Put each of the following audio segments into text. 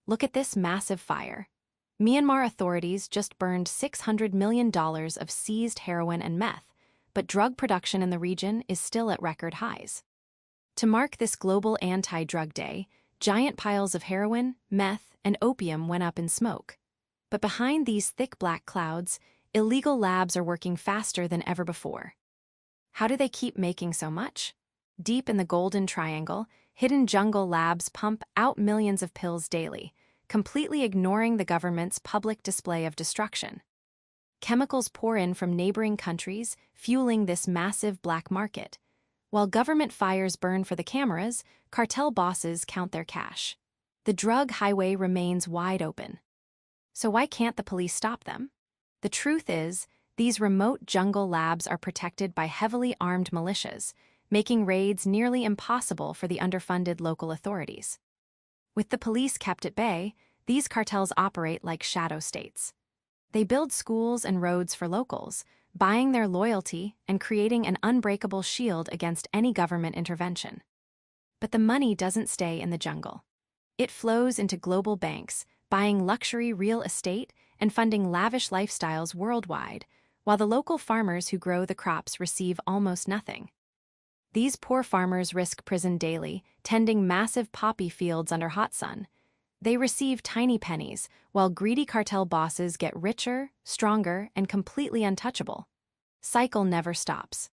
Look at this massive fire. Myanmar authorities just burned $600 million of seized heroin and meth, but drug production in the region is still at record highs. To mark this global anti-drug day, giant piles of heroin, meth, and opium went up in smoke. But behind these thick black clouds, illegal labs are working faster than ever before. How do they keep making so much? Deep in the Golden Triangle, hidden jungle labs pump out millions of pills daily, completely ignoring the government's public display of destruction. Chemicals pour in from neighboring countries, fueling this massive black market. While government fires burn for the cameras, cartel bosses count their cash. The drug highway remains wide open. So why can't the police stop them? The truth is, these remote jungle labs are protected by heavily armed militias, making raids nearly impossible for the underfunded local authorities. With the police kept at bay, these cartels operate like shadow states. They build schools and roads for locals, buying their loyalty and creating an unbreakable shield against any government intervention. But the money doesn't stay in the jungle. It flows into global banks, buying luxury real estate and funding lavish lifestyles worldwide, while the local farmers who grow the crops receive almost nothing. These poor farmers risk prison daily, tending massive poppy fields under hot sun. They receive tiny pennies, while greedy cartel bosses get richer, stronger, and completely untouchable. Cycle never stops.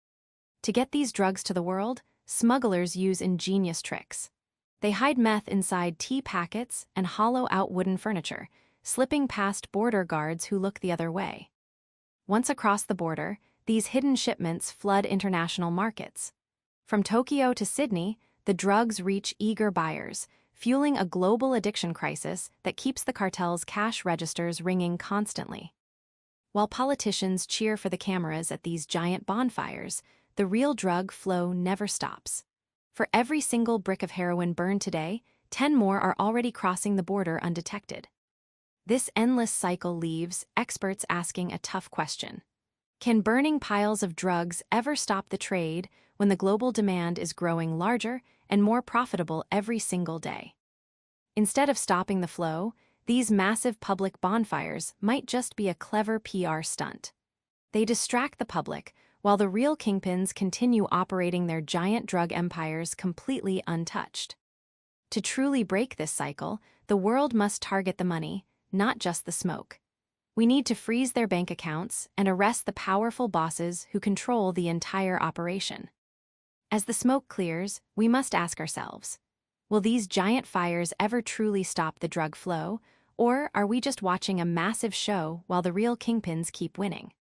To get these drugs to the world, smugglers use ingenious tricks. They hide meth inside tea packets and hollow out wooden furniture, slipping past border guards who look the other way. Once across the border, these hidden shipments flood international markets. From Tokyo to Sydney, the drugs reach eager buyers, fueling a global addiction crisis that keeps the cartel's cash registers ringing constantly. While politicians cheer for the cameras at these giant bonfires, the real drug flow never stops. For every single brick of heroin burned today, 10 more are already crossing the border undetected. This endless cycle leaves experts asking a tough question. Can burning piles of drugs ever stop the trade when the global demand is growing larger and more profitable every single day? Instead of stopping the flow, these massive public bonfires might just be a clever PR stunt. They distract the public, while the real kingpins continue operating their giant drug empires completely untouched. To truly break this cycle, the world must target the money, not just the smoke. We need to freeze their bank accounts and arrest the powerful bosses who control the entire operation. As the smoke clears, we must ask ourselves, will these giant fires ever truly stop the drug flow, or are we just watching a massive show while the real kingpins keep winning?